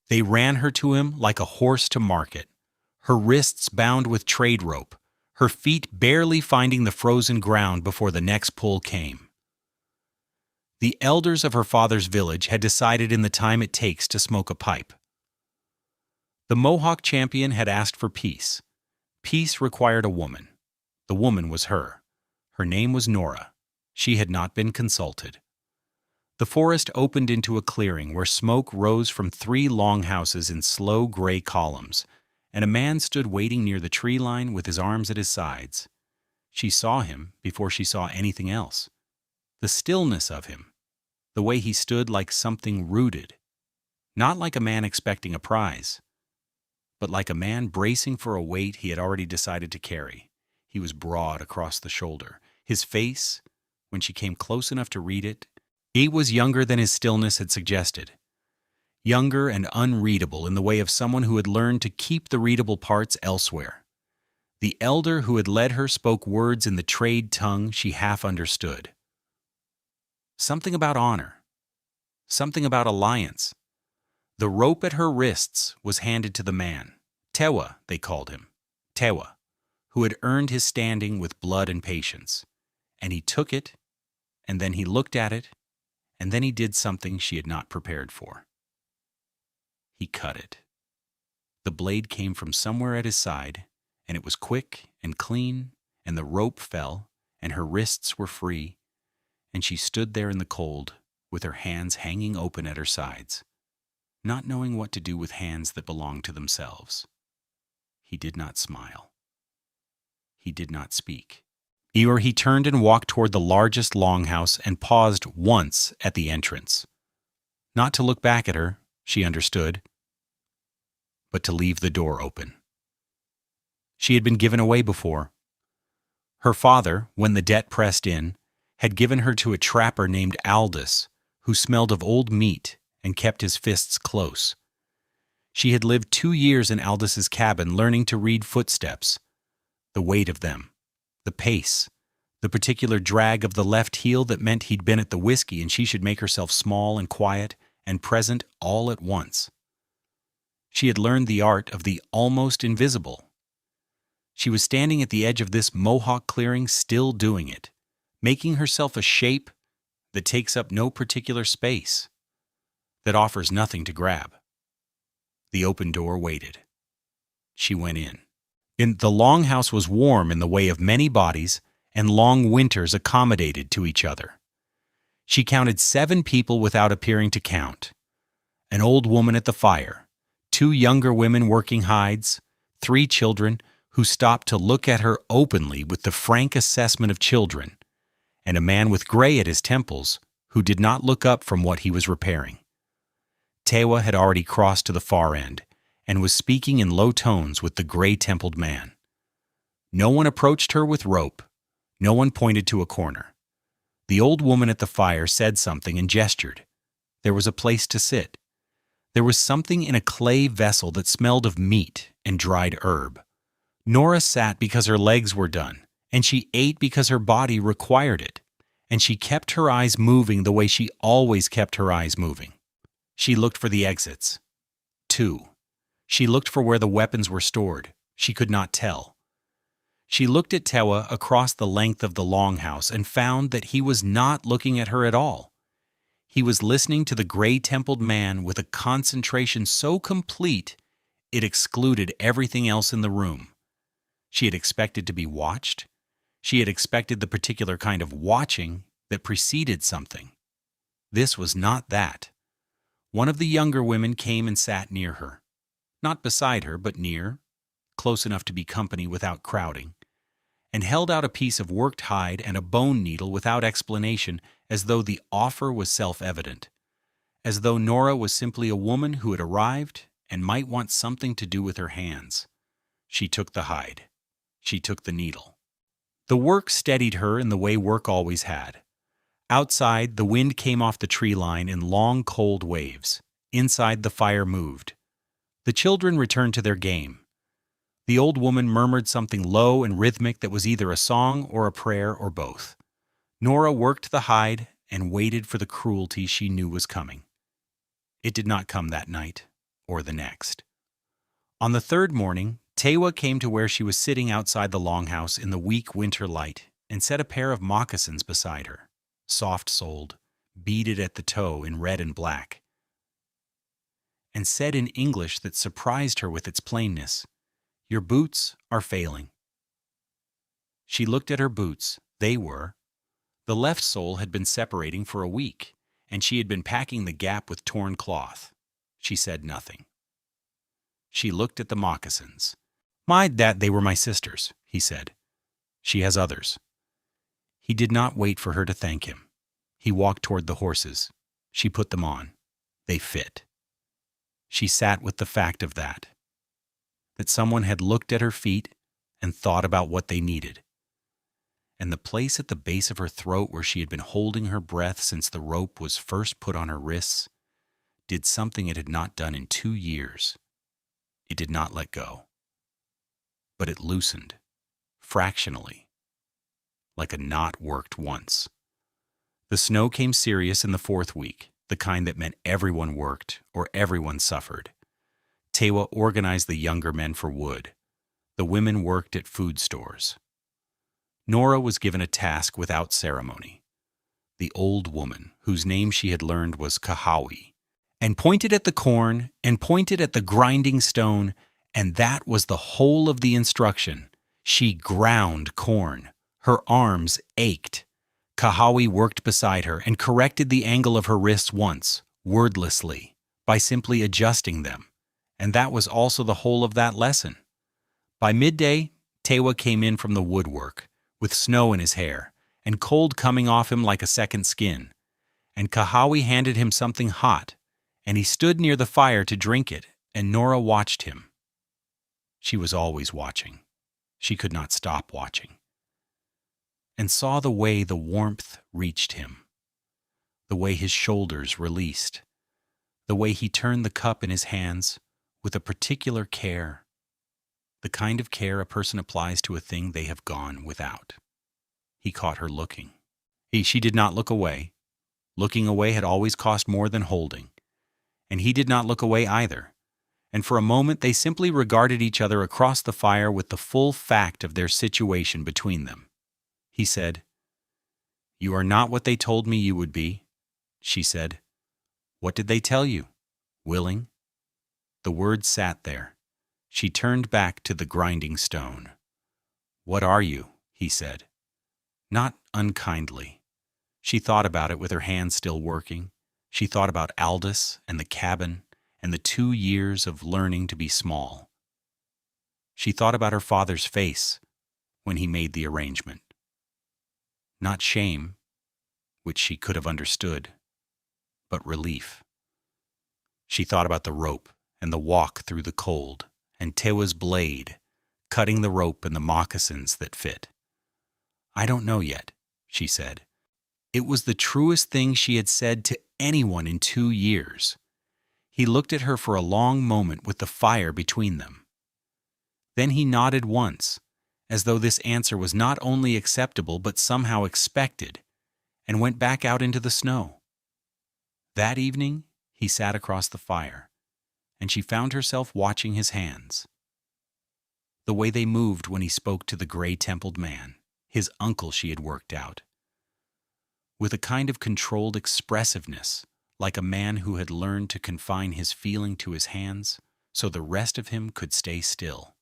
They ran her to him like a horse to market, her wrists bound with trade rope, her feet barely finding the frozen ground before the next pull came. The elders of her father's village had decided in the time it takes to smoke a pipe. The Mohawk champion had asked for peace. Peace required a woman. The woman was her. Her name was Nora. She had not been consulted. The forest opened into a clearing where smoke rose from 3 longhouses in slow gray columns, and a man stood waiting near the tree line with his arms at his sides. She saw him before she saw anything else. The stillness of him, the way he stood like something rooted, not like a man expecting a prize, but like a man bracing for a weight he had already decided to carry. He was broad across the shoulder. His face, when she came close enough to read it, he was younger than his stillness had suggested. Younger and unreadable in the way of someone who had learned to keep the readable parts elsewhere. The elder who had led her spoke words in the trade tongue she half understood. Something about honor. Something about alliance. The rope at her wrists was handed to the man. Tewa, they called him. Tewa, who had earned his standing with blood and patience. And he took it, and then he looked at it, and then he did something she had not prepared for. He cut it. The blade came from somewhere at his side, and it was quick and clean, and the rope fell, and her wrists were free, and she stood there in the cold, with her hands hanging open at her sides, not knowing what to do with hands that belonged to themselves. He did not smile. He did not speak. Or he turned and walked toward the largest longhouse and paused once at the entrance. Not to look back at her, she understood, but to leave the door open. She had been given away before. Her father, when the debt pressed in, had given her to a trapper named Aldous, who smelled of old meat and kept his fists close. She had lived 2 years in Aldous's cabin learning to read footsteps, the weight of them, the pace, the particular drag of the left heel that meant he'd been at the whiskey and she should make herself small and quiet and present all at once. She had learned the art of the almost invisible. She was standing at the edge of this Mohawk clearing still doing it, making herself a shape that takes up no particular space, that offers nothing to grab. The open door waited. She went in. The longhouse was warm in the way of many bodies, and long winters accommodated to each other. She counted 7 people without appearing to count. An old woman at the fire, 2 younger women working hides, 3 children who stopped to look at her openly with the frank assessment of children, and a man with gray at his temples who did not look up from what he was repairing. Tewa had already crossed to the far end and was speaking in low tones with the gray-templed man. No one approached her with rope. No one pointed to a corner. The old woman at the fire said something and gestured. There was a place to sit. There was something in a clay vessel that smelled of meat and dried herb. Nora sat because her legs were done, and she ate because her body required it, and she kept her eyes moving the way she always kept her eyes moving. She looked for the exits. 2. She looked for where the weapons were stored. She could not tell. She looked at Tewa across the length of the longhouse and found that he was not looking at her at all. He was listening to the gray-templed man with a concentration so complete it excluded everything else in the room. She had expected to be watched. She had expected the particular kind of watching that preceded something. This was not that. One of the younger women came and sat near her. Not beside her, but near, close enough to be company without crowding, and held out a piece of worked hide and a bone needle without explanation, as though the offer was self-evident, as though Nora was simply a woman who had arrived and might want something to do with her hands. She took the hide. She took the needle. The work steadied her in the way work always had. Outside, the wind came off the tree line in long, cold waves. Inside, the fire moved. The children returned to their game. The old woman murmured something low and rhythmic that was either a song or a prayer or both. Nora worked the hide and waited for the cruelty she knew was coming. It did not come that night, or the next. On the third morning, Tewa came to where she was sitting outside the longhouse in the weak winter light and set a pair of moccasins beside her, soft-soled, beaded at the toe in red and black, and said in English that surprised her with its plainness, "Your boots are failing." She looked at her boots. They were. The left sole had been separating for a week, and she had been packing the gap with torn cloth. She said nothing. She looked at the moccasins. That they were my sister's," he said. "She has others." He did not wait for her to thank him. He walked toward the horses. She put them on. They fit. She sat with the fact of that someone had looked at her feet and thought about what they needed. And the place at the base of her throat where she had been holding her breath since the rope was first put on her wrists did something it had not done in 2 years. It did not let go. But it loosened, fractionally, like a knot worked once. The snow came serious in the 4th week, the kind that meant everyone worked or everyone suffered. Tewa organized the younger men for wood. The women worked at food stores. Nora was given a task without ceremony. The old woman, whose name she had learned was Kahawi, and pointed at the corn and pointed at the grinding stone, and that was the whole of the instruction. She ground corn. Her arms ached. Kahawi worked beside her and corrected the angle of her wrists once, wordlessly, by simply adjusting them, and that was also the whole of that lesson. By midday, Tewa came in from the woodwork, with snow in his hair, and cold coming off him like a second skin, and Kahawi handed him something hot, and he stood near the fire to drink it, and Nora watched him. She was always watching. She could not stop watching, and saw the way the warmth reached him, the way his shoulders released, the way he turned the cup in his hands with a particular care, the kind of care a person applies to a thing they have gone without. He caught her looking. She did not look away. Looking away had always cost more than holding, and he did not look away either. And for a moment they simply regarded each other across the fire with the full fact of their situation between them. He said, "You are not what they told me you would be." She said, "What did they tell you? Willing?" The words sat there. She turned back to the grinding stone. "What are you?" he said. Not unkindly. She thought about it with her hands still working. She thought about Aldous and the cabin and the 2 years of learning to be small. She thought about her father's face when he made the arrangement. Not shame, which she could have understood, but relief. She thought about the rope and the walk through the cold, and Tewa's blade, cutting the rope and the moccasins that fit. "I don't know yet," she said. It was the truest thing she had said to anyone in 2 years. He looked at her for a long moment with the fire between them. Then he nodded once, as though this answer was not only acceptable but somehow expected, and went back out into the snow. That evening, he sat across the fire, and she found herself watching his hands. The way they moved when he spoke to the gray-templed man, his uncle she had worked out, with a kind of controlled expressiveness, like a man who had learned to confine his feeling to his hands so the rest of him could stay still.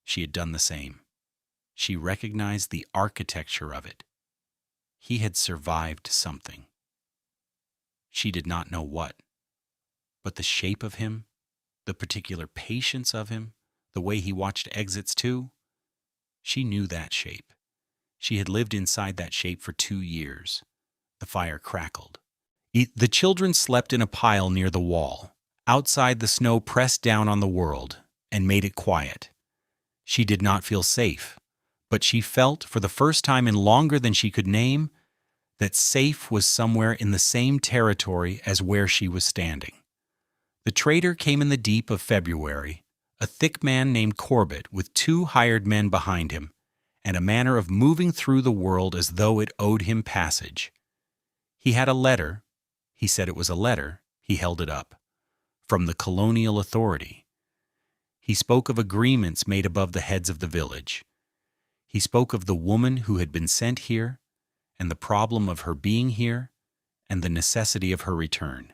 She had done the same. She recognized the architecture of it. He had survived something. She did not know what, but the shape of him, the particular patience of him, the way he watched exits too, she knew that shape. She had lived inside that shape for 2 years. The fire crackled. The children slept in a pile near the wall. Outside, the snow pressed down on the world and made it quiet. She did not feel safe, but she felt, for the first time in longer than she could name, that safe was somewhere in the same territory as where she was standing. The trader came in the deep of February, a thick man named Corbett with 2 hired men behind him, and a manner of moving through the world as though it owed him passage. He had a letter. He said it was a letter. He held it up. from the colonial authority. He spoke of agreements made above the heads of the village. He spoke of the woman who had been sent here, and the problem of her being here, and the necessity of her return.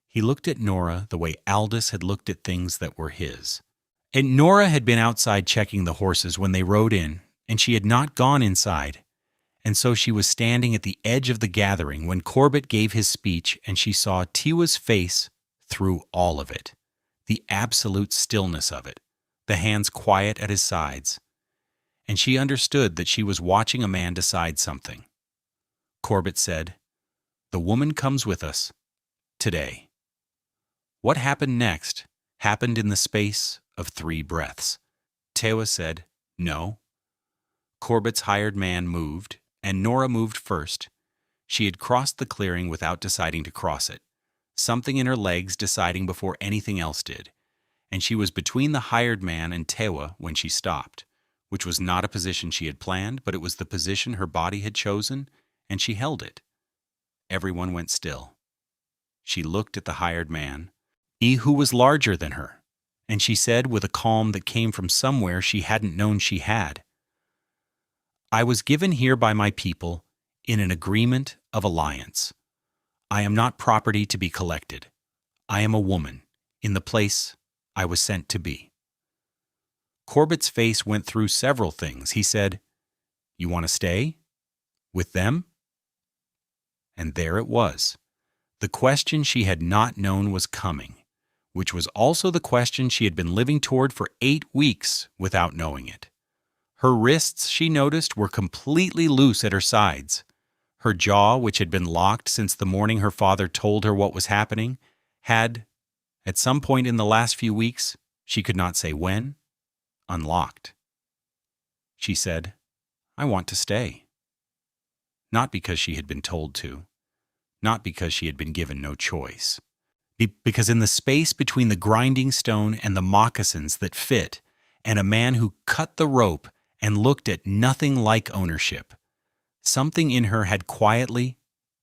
He looked at Nora the way Aldous had looked at things that were his. And Nora had been outside checking the horses when they rode in, and she had not gone inside, and so she was standing at the edge of the gathering when Corbett gave his speech, and she saw Tiwa's face through all of it, the absolute stillness of it, the hands quiet at his sides, and she understood that she was watching a man decide something. Corbett said, "The woman comes with us, today." What happened next happened in the space of 3 breaths. Tewa said, "No." Corbett's hired man moved, and Nora moved first. She had crossed the clearing without deciding to cross it, something in her legs deciding before anything else did, and she was between the hired man and Tewa when she stopped, which was not a position she had planned, but it was the position her body had chosen, and she held it. Everyone went still. She looked at the hired man, who was larger than her, and she said with a calm that came from somewhere she hadn't known she had, "I was given here by my people in an agreement of alliance. I am not property to be collected. I am a woman, in the place I was sent to be." Corbett's face went through several things. He said, "You want to stay? With them?" And there it was. The question she had not known was coming, which was also the question she had been living toward for 8 weeks without knowing it. Her wrists, she noticed, were completely loose at her sides. Her jaw, which had been locked since the morning her father told her what was happening, had, at some point in the last few weeks, she could not say when, unlocked. She said, "I want to stay." Not because she had been told to, not because she had been given no choice. Because in the space between the grinding stone and the moccasins that fit, and a man who cut the rope and looked at nothing like ownership, something in her had quietly,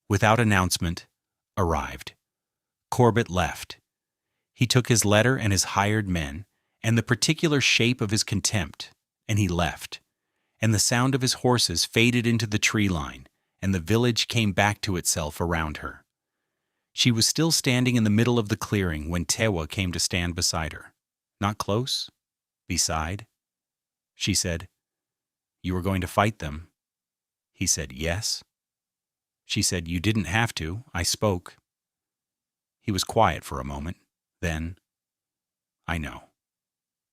without announcement, arrived. Corbett left. He took his letter and his hired men, and the particular shape of his contempt, and he left. And the sound of his horses faded into the tree line, and the village came back to itself around her. She was still standing in the middle of the clearing when Tewa came to stand beside her. Not close, beside. She said, "You were going to fight them?" He said, "Yes." She said, "You didn't have to. I spoke." He was quiet for a moment. Then, "I know.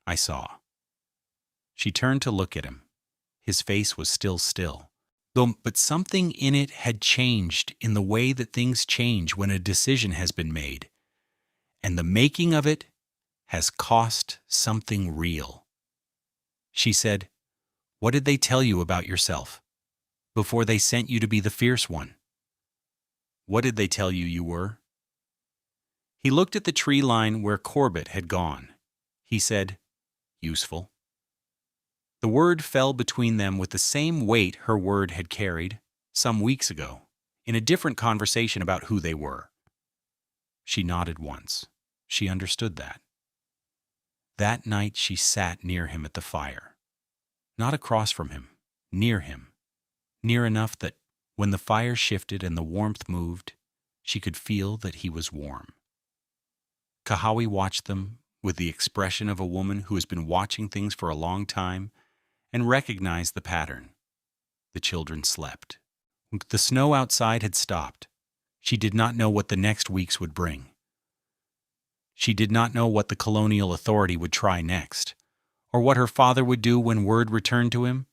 I saw." She turned to look at him. His face was still, but something in it had changed in the way that things change when a decision has been made, and the making of it has cost something real. She said, "What did they tell you about yourself before they sent you to be the fierce one? What did they tell you were?" He looked at the tree line where Corbett had gone. He said, "Useful." The word fell between them with the same weight her word had carried, some weeks ago, in a different conversation about who they were. She nodded once. She understood that. That night she sat near him at the fire. Not across from him, near him. Near enough that, when the fire shifted and the warmth moved, she could feel that he was warm. Kahawi watched them with the expression of a woman who has been watching things for a long time and recognized the pattern. The children slept. The snow outside had stopped. She did not know what the next weeks would bring. She did not know what the colonial authority would try next, or what her father would do when word returned to him,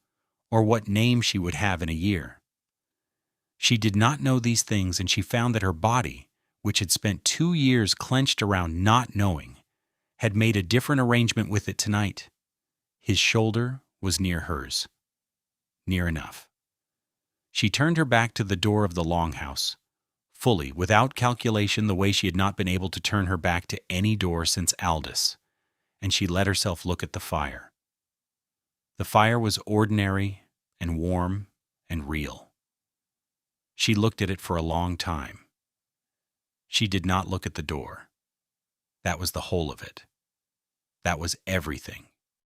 or what name she would have in a year. She did not know these things, and she found that her body, which had spent 2 years clenched around not knowing, had made a different arrangement with it tonight. His shoulder was near hers. Near enough. She turned her back to the door of the longhouse, fully, without calculation, the way she had not been able to turn her back to any door since Aldous, and she let herself look at the fire. The fire was ordinary and warm and real. She looked at it for a long time. She did not look at the door. That was the whole of it. That was everything.